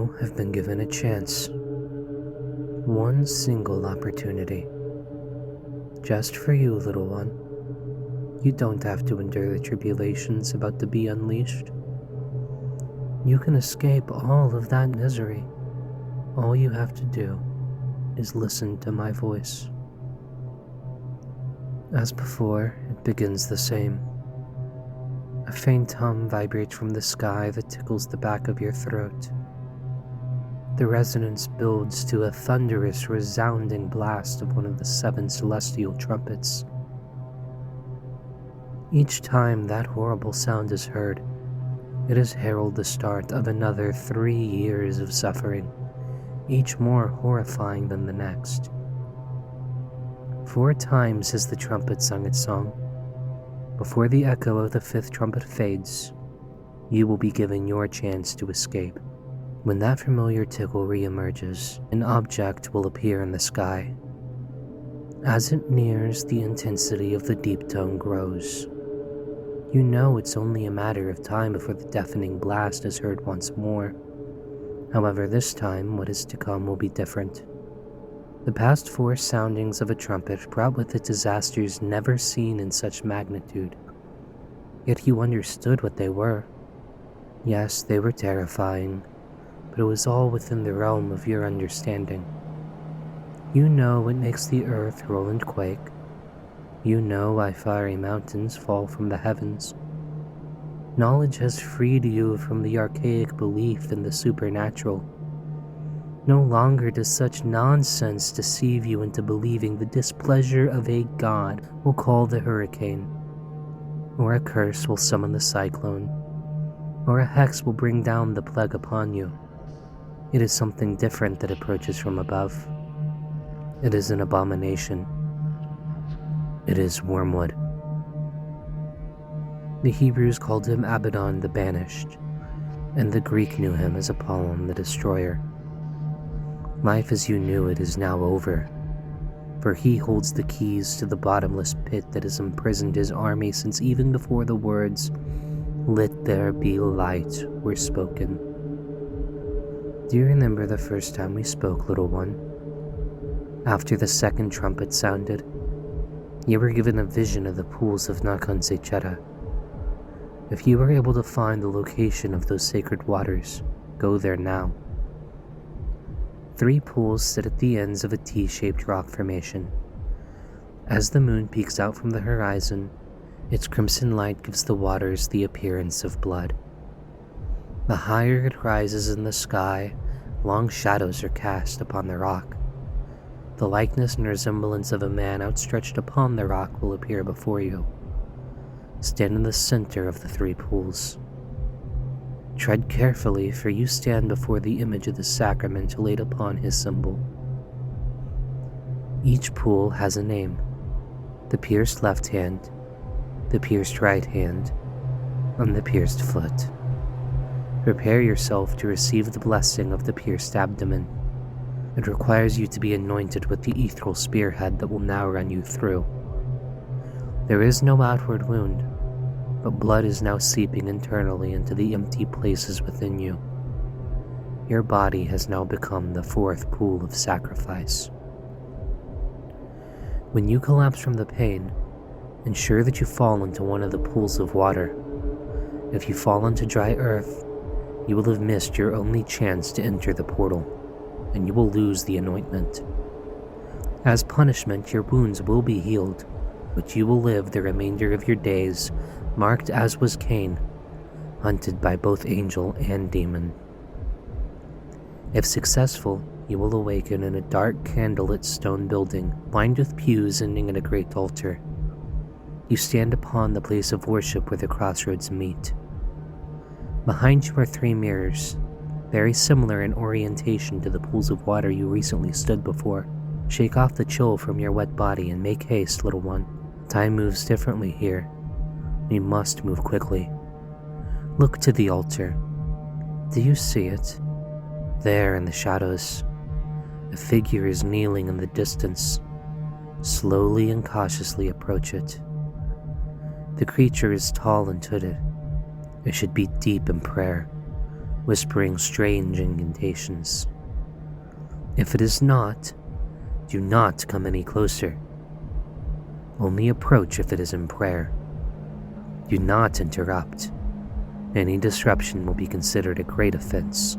You have been given a chance. One single opportunity. Just for you, little one. You don't have to endure the tribulations about to be unleashed. You can escape all of that misery. All you have to do is listen to my voice. As before, it begins the same. A faint hum vibrates from the sky that tickles the back of your throat. The resonance builds to a thunderous, resounding blast of one of the 7 celestial trumpets. Each time that horrible sound is heard, it has heralded the start of another 3 years of suffering, each more horrifying than the next. 4 times has the trumpet sung its song. Before the echo of the 5th trumpet fades, you will be given your chance to escape. When that familiar tickle reemerges, an object will appear in the sky. As it nears, the intensity of the deep tone grows. You know it's only a matter of time before the deafening blast is heard once more. However, this time, what is to come will be different. The past 4 soundings of a trumpet brought with it disasters never seen in such magnitude. Yet you understood what they were. Yes, they were terrifying, but it was all within the realm of your understanding. You know what makes the earth roll and quake. You know why fiery mountains fall from the heavens. Knowledge has freed you from the archaic belief in the supernatural. No longer does such nonsense deceive you into believing the displeasure of a god will call the hurricane, or a curse will summon the cyclone, or a hex will bring down the plague upon you. It is something different that approaches from above. It is an abomination. It is wormwood. The Hebrews called him Abaddon the Banished, and the Greek knew him as Apollon the Destroyer. Life as you knew it is now over, for he holds the keys to the bottomless pit that has imprisoned his army since even before the words, "Let there be light," were spoken. Do you remember the first time we spoke, little one? After the 2nd trumpet sounded, you were given a vision of the pools of Nakhon Secheta. If you were able to find the location of those sacred waters, go there now. 3 pools sit at the ends of a T-shaped rock formation. As the moon peeks out from the horizon, its crimson light gives the waters the appearance of blood. The higher it rises in the sky, long shadows are cast upon the rock. The likeness and resemblance of a man outstretched upon the rock will appear before you. Stand in the center of the 3 pools. Tread carefully, for you stand before the image of the sacrament laid upon his symbol. Each pool has a name: the pierced left hand, the pierced right hand, and the pierced foot. Prepare yourself to receive the blessing of the pierced abdomen. It requires you to be anointed with the ethereal spearhead that will now run you through. There is no outward wound, but blood is now seeping internally into the empty places within you. Your body has now become the 4th pool of sacrifice. When you collapse from the pain, ensure that you fall into one of the pools of water. If you fall into dry earth, you will have missed your only chance to enter the portal, and you will lose the anointment. As punishment, your wounds will be healed, but you will live the remainder of your days marked as was Cain, hunted by both angel and demon. If successful, you will awaken in a dark candlelit stone building, lined with pews ending in a great altar. You stand upon the place of worship where the crossroads meet. Behind you are 3 mirrors, very similar in orientation to the pools of water you recently stood before. Shake off the chill from your wet body and make haste, little one. Time moves differently here. We must move quickly. Look to the altar. Do you see it? There in the shadows, a figure is kneeling in the distance. Slowly and cautiously approach it. The creature is tall and hooded. It should be deep in prayer, whispering strange incantations. If it is not, do not come any closer. Only approach if it is in prayer. Do not interrupt. Any disruption will be considered a great offense,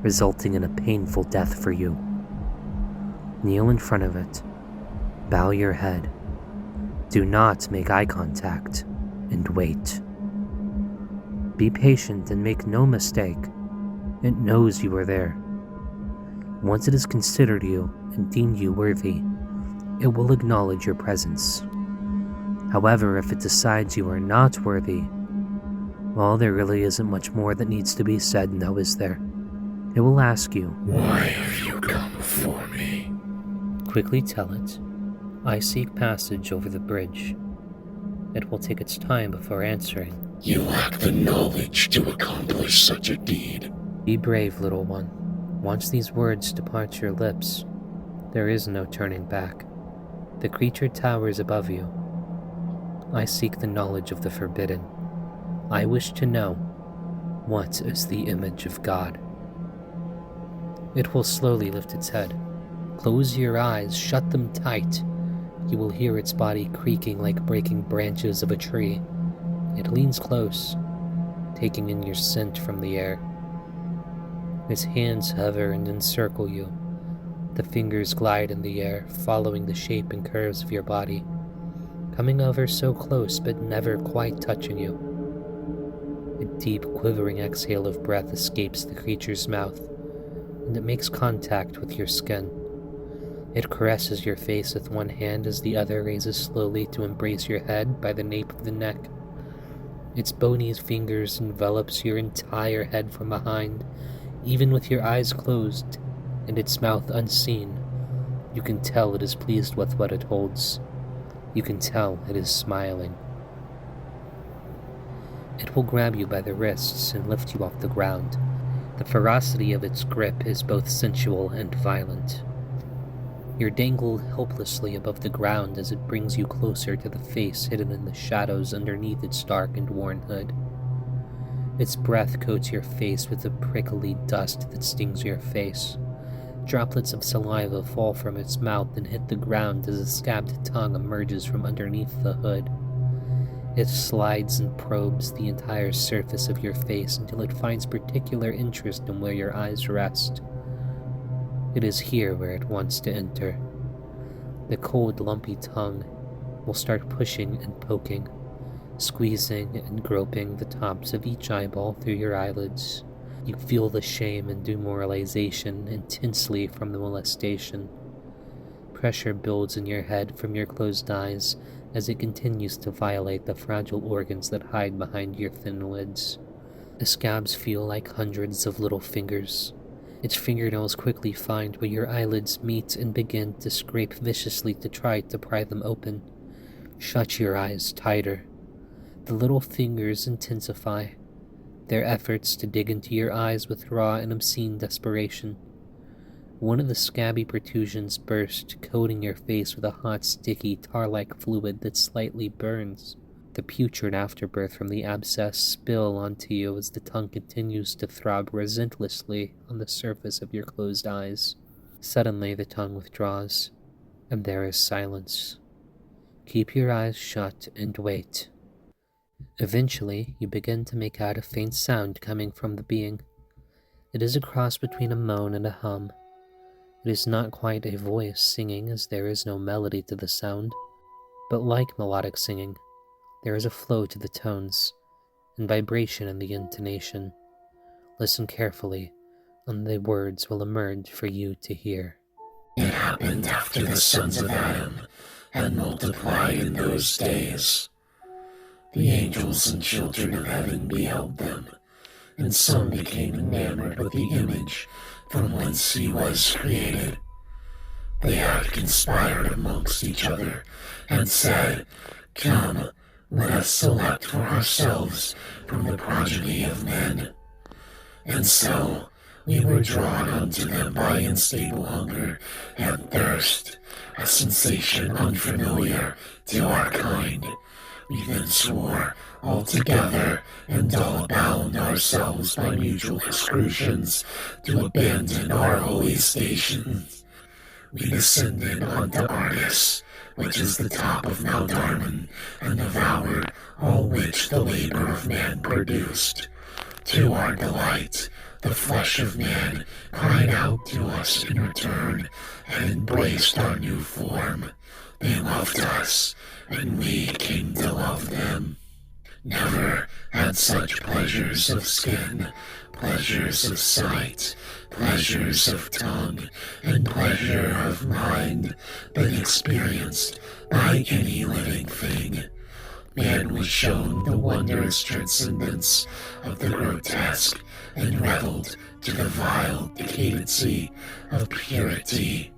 resulting in a painful death for you. Kneel in front of it. Bow your head. Do not make eye contact, and wait. Be patient and make no mistake. It knows you are there. Once it has considered you and deemed you worthy, it will acknowledge your presence. However, if it decides you are not worthy, well, there really isn't much more that needs to be said, now is there? It will ask you, "Why have you come for me?" Quickly tell it, "I seek passage over the bridge." It will take its time before answering. "You lack the knowledge to accomplish such a deed." Be brave, little one. Once these words depart your lips, there is no turning back. The creature towers above you. I seek the knowledge of the forbidden. I wish to know, what is the image of God? It will slowly lift its head. Close your eyes, shut them tight. You will hear its body creaking like breaking branches of a tree. It leans close, taking in your scent from the air. Its hands hover and encircle you. The fingers glide in the air, following the shape and curves of your body, coming over so close but never quite touching you. A deep, quivering exhale of breath escapes the creature's mouth, and it makes contact with your skin. It caresses your face with one hand as the other raises slowly to embrace your head by the nape of the neck. Its bony fingers envelops your entire head from behind, even with your eyes closed and its mouth unseen. You can tell it is pleased with what it holds. You can tell it is smiling. It will grab you by the wrists and lift you off the ground. The ferocity of its grip is both sensual and violent. You're dangled helplessly above the ground as it brings you closer to the face hidden in the shadows underneath its dark and worn hood. Its breath coats your face with a prickly dust that stings your face. Droplets of saliva fall from its mouth and hit the ground as a scabbed tongue emerges from underneath the hood. It slides and probes the entire surface of your face until it finds particular interest in where your eyes rest. It is here where it wants to enter. The cold, lumpy tongue will start pushing and poking, squeezing and groping the tops of each eyeball through your eyelids. You feel the shame and demoralization intensely from the molestation. Pressure builds in your head from your closed eyes as it continues to violate the fragile organs that hide behind your thin lids. The scabs feel like hundreds of little fingers. Its fingernails quickly find where your eyelids meet and begin to scrape viciously to try to pry them open. Shut your eyes tighter. The little fingers intensify, their efforts to dig into your eyes with raw and obscene desperation. One of the scabby protrusions burst, coating your face with a hot, sticky, tar-like fluid that slightly burns. The putrid afterbirth from the abscess spill onto you as the tongue continues to throb relentlessly on the surface of your closed eyes. Suddenly the tongue withdraws, and there is silence. Keep your eyes shut and wait. Eventually, you begin to make out a faint sound coming from the being. It is a cross between a moan and a hum. It is not quite a voice singing, as there is no melody to the sound, but like melodic singing, there is a flow to the tones, and vibration in the intonation. Listen carefully, and the words will emerge for you to hear. "It happened after the sons of Adam had multiplied in those days. The angels and children of heaven beheld them, and some became enamored with the image from whence he was created. They had conspired amongst each other, and said, 'Come, let us select for ourselves from the progeny of men.' And so we were drawn unto them by unstable hunger and thirst, a sensation unfamiliar to our kind. We then swore, all together and all bound ourselves by mutual excrucians, to abandon our holy station. We descended onto Argus, which is the top of Mount Armon, and devoured all which the labor of man produced. To our delight, the flesh of man cried out to us in return, and embraced our new form. They loved us, and we came to love them. Never had such pleasures of skin, pleasures of sight, pleasures of tongue, and pleasure of mind been experienced by any living thing. Man was shown the wondrous transcendence of the grotesque, and reveled to the vile decadency of purity.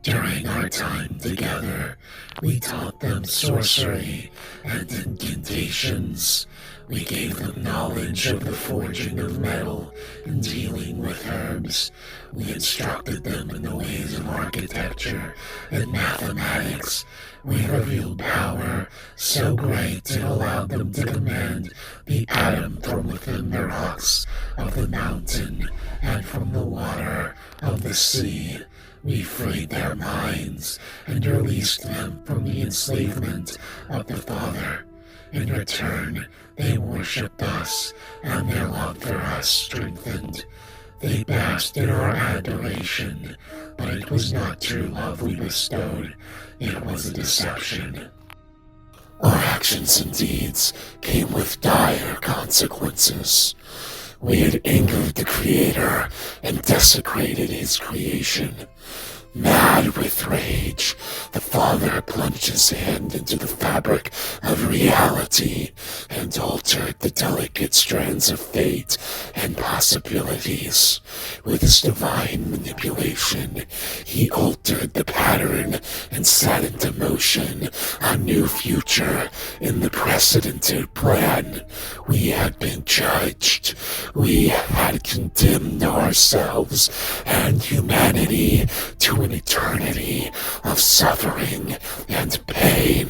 During our time together, we taught them sorcery and incantations. We gave them knowledge of the forging of metal and dealing with herbs. We instructed them in the ways of architecture and mathematics. We revealed power so great it allowed them to command the atom from within the rocks of the mountain and from the water of the sea. We freed their minds and released them from the enslavement of the Father. In return, they worshipped us, and their love for us strengthened. They basked in our adoration, but it was not true love we bestowed. It was a deception. Our actions and deeds came with dire consequences. We had angered the Creator and desecrated his creation. Mad with rage, the Father plunged his hand into the fabric of reality and altered the delicate strands of fate and possibilities. With his divine manipulation, he altered the pattern and set into motion a new future in the precedented plan. We had been judged. We had condemned ourselves and humanity to an eternity of suffering and pain.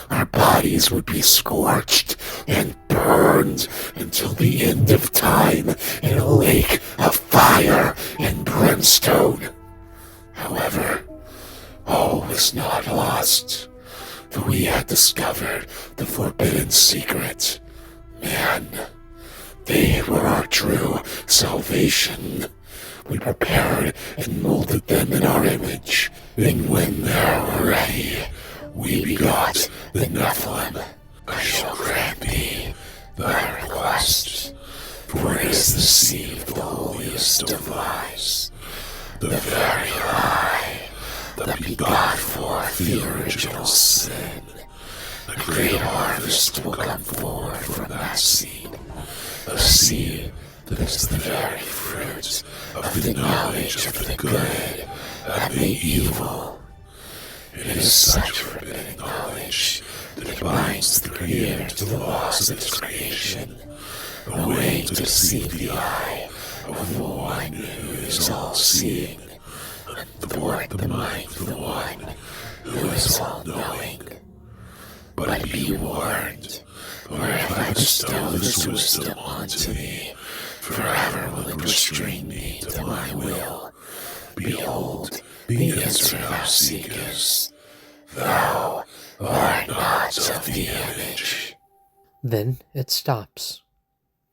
Our bodies would be scorched and burned until the end of time in a lake of fire and brimstone. However, all was not lost, for we had discovered the forbidden secret. Man, they were our true salvation. We prepared and molded them in our image, and when they were ready, we begot the Nephilim. I shall grant thee thy request, for it is the seed of the holiest of lies, the very lie that begot forth the original sin. A great harvest will come forward from that seed, a seed that is the very fruit of the knowledge of the good and the evil. It is such forbidden knowledge that it binds the Creator to the laws of his creation, a way to deceive the eye of the one who is all-seeing, and thwart the mind of the one who is all-knowing. But be warned, for if I bestow this wisdom onto thee, forever will it restrain thee to my will. Behold, the answer thou seekest. Thou art not of the image. Then it stops.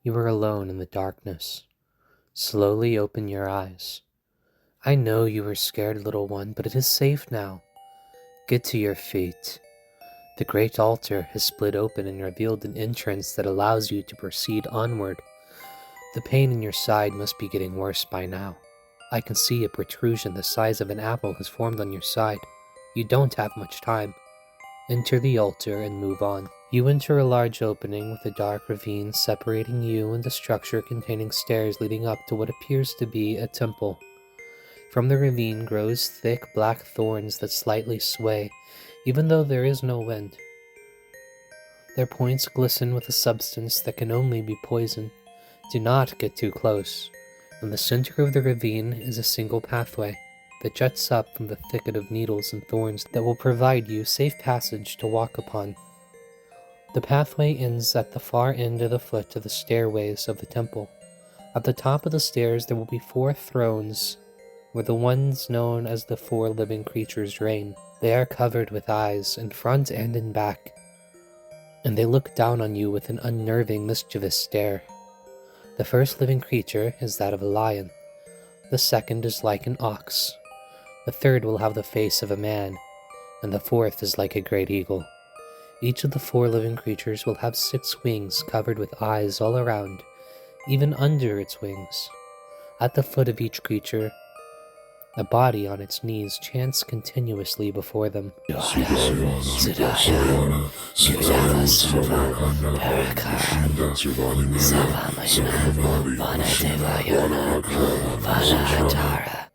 You are alone in the darkness. Slowly open your eyes. I know you were scared, little one, but it is safe now. Get to your feet. The great altar has split open and revealed an entrance that allows you to proceed onward. The pain in your side must be getting worse by now. I can see a protrusion the size of an apple has formed on your side. You don't have much time. Enter the altar and move on. You enter a large opening with a dark ravine separating you and the structure containing stairs leading up to what appears to be a temple. From the ravine grows thick black thorns that slightly sway, even though there is no wind. Their points glisten with a substance that can only be poison. Do not get too close. In the center of the ravine is a single pathway that juts up from the thicket of needles and thorns that will provide you safe passage to walk upon. The pathway ends at the far end of the foot of the stairways of the temple. At the top of the stairs there will be 4 thrones, where the ones known as the 4 living creatures reign. They are covered with eyes, in front and in back, and they look down on you with an unnerving, mischievous stare. The first living creature is that of a lion. The second is like an ox. The third will have the face of a man, and the fourth is like a great eagle. Each of the 4 living creatures will have 6 wings covered with eyes all around, even under its wings. At the foot of each creature, a body on its knees chants continuously before them.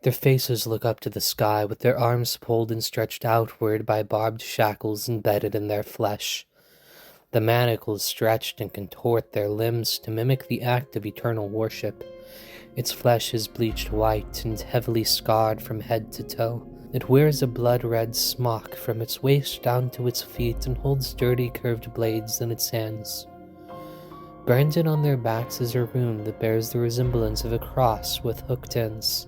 Their faces look up to the sky with their arms pulled and stretched outward by barbed shackles embedded in their flesh. The manacles stretched and contort their limbs to mimic the act of eternal worship. Its flesh is bleached white and heavily scarred from head to toe. It wears a blood-red smock from its waist down to its feet and holds sturdy curved blades in its hands. Branded on their backs is a rune that bears the resemblance of a cross with hooked ends.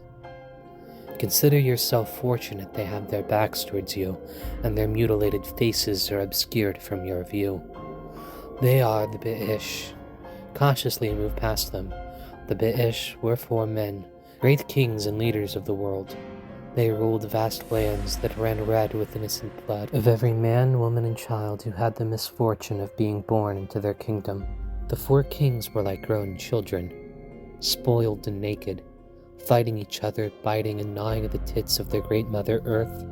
Consider yourself fortunate they have their backs towards you, and their mutilated faces are obscured from your view. They are the Bi'ish. Cautiously move past them. The Bi'ish were 4 men, great kings and leaders of the world. They ruled vast lands that ran red with innocent blood of every man, woman, and child who had the misfortune of being born into their kingdom. The 4 kings were like grown children, spoiled and naked, fighting each other, biting and gnawing at the tits of their great mother Earth,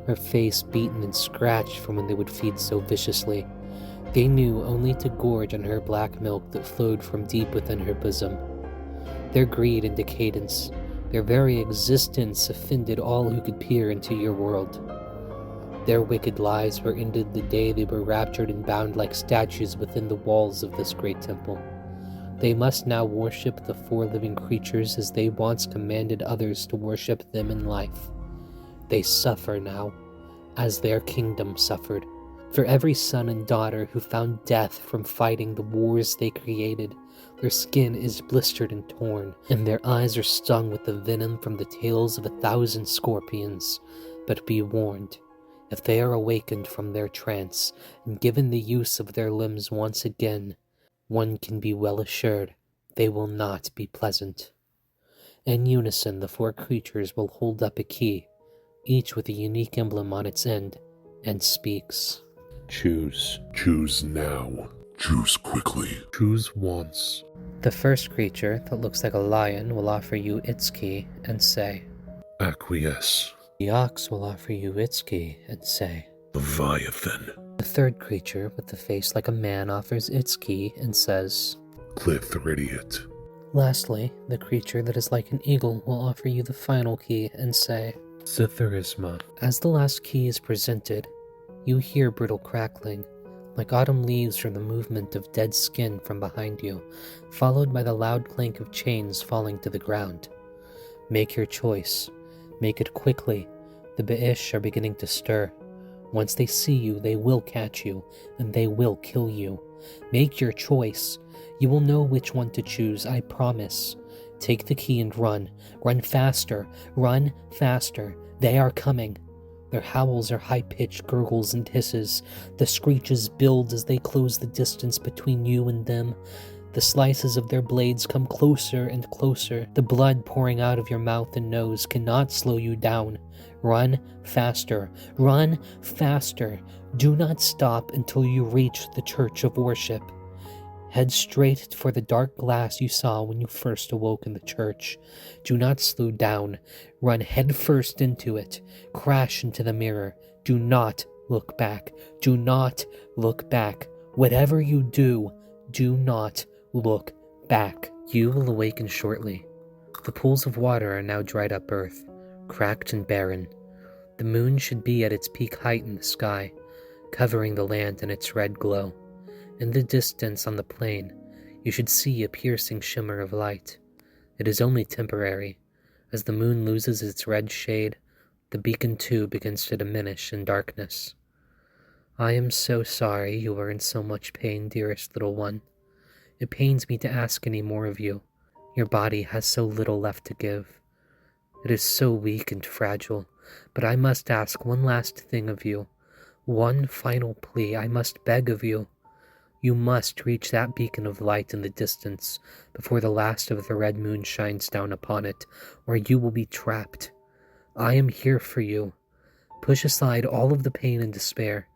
her face beaten and scratched from when they would feed so viciously. They knew only to gorge on her black milk that flowed from deep within her bosom. Their greed and decadence, their very existence offended all who could peer into your world. Their wicked lives were ended the day they were raptured and bound like statues within the walls of this great temple. They must now worship the 4 living creatures as they once commanded others to worship them in life. They suffer now, as their kingdom suffered. For every son and daughter who found death from fighting the wars they created, their skin is blistered and torn, and their eyes are stung with the venom from the tails of 1,000 scorpions. But be warned, if they are awakened from their trance and given the use of their limbs once again, one can be well assured they will not be pleasant. In unison, the 4 creatures will hold up a key, each with a unique emblem on its end, and speaks. Choose. Choose now. Choose quickly. Choose once. The first creature, that looks like a lion, will offer you its key and say, Acquiesce. The ox will offer you its key and say, Leviathan. The third creature, with the face like a man, offers its key and says, Clithridiot. Lastly, the creature that is like an eagle will offer you the final key and say, Citharisma. As the last key is presented, you hear brittle crackling, like autumn leaves from the movement of dead skin from behind you, followed by the loud clank of chains falling to the ground. Make your choice. Make it quickly. The Bi'ish are beginning to stir. Once they see you, they will catch you, and they will kill you. Make your choice. You will know which one to choose, I promise. Take the key and run. Run faster. Run faster. They are coming. Their howls are high-pitched gurgles and hisses. The screeches build as they close the distance between you and them. The slices of their blades come closer and closer. The blood pouring out of your mouth and nose cannot slow you down. Run faster. Run faster. Do not stop until you reach the church of worship. Head straight for the dark glass you saw when you first awoke in the church. Do not slow down. Run headfirst into it. Crash into the mirror. Do not look back. Do not look back. Whatever you do not look back. You will awaken shortly. The pools of water are now dried up earth, cracked and barren. The moon should be at its peak height in the sky, covering the land in its red glow. In the distance on the plain, you should see a piercing shimmer of light. It is only temporary. As the moon loses its red shade, the beacon too begins to diminish in darkness. I am so sorry you are in so much pain, dearest little one. It pains me to ask any more of you. Your body has so little left to give. It is so weak and fragile, but I must ask one last thing of you. One final plea I must beg of you. You must reach that beacon of light in the distance before the last of the red moon shines down upon it, or you will be trapped. I am here for you. Push aside all of the pain and despair.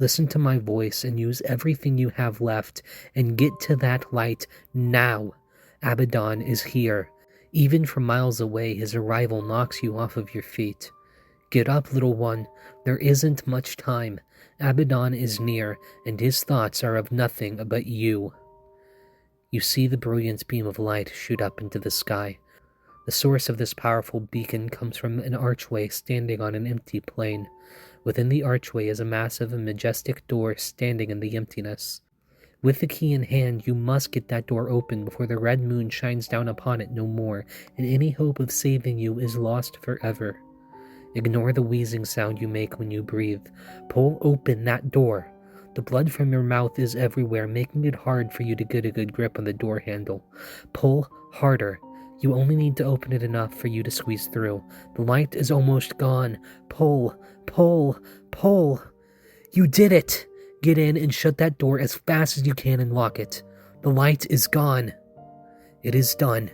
Listen to my voice and use everything you have left and get to that light now. Abaddon is here. Even from miles away, his arrival knocks you off of your feet. Get up, little one. There isn't much time. Abaddon is near, and his thoughts are of nothing but you. You see the brilliant beam of light shoot up into the sky. The source of this powerful beacon comes from an archway standing on an empty plain. Within the archway is a massive and majestic door standing in the emptiness. With the key in hand, you must get that door open before the red moon shines down upon it no more, and any hope of saving you is lost forever. Ignore the wheezing sound you make when you breathe. Pull open that door. The blood from your mouth is everywhere, making it hard for you to get a good grip on the door handle. Pull harder. You only need to open it enough for you to squeeze through. The light is almost gone. Pull, pull, pull. You did it! Get in and shut that door as fast as you can and lock it. The light is gone. It is done.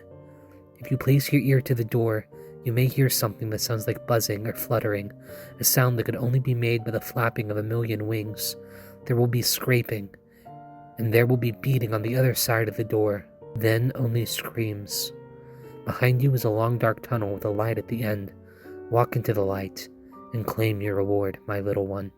If you place your ear to the door, you may hear something that sounds like buzzing or fluttering, a sound that could only be made by the flapping of a million wings. There will be scraping, and there will be beating on the other side of the door. Then only screams. Behind you is a long dark tunnel with a light at the end. Walk into the light and claim your reward, my little one.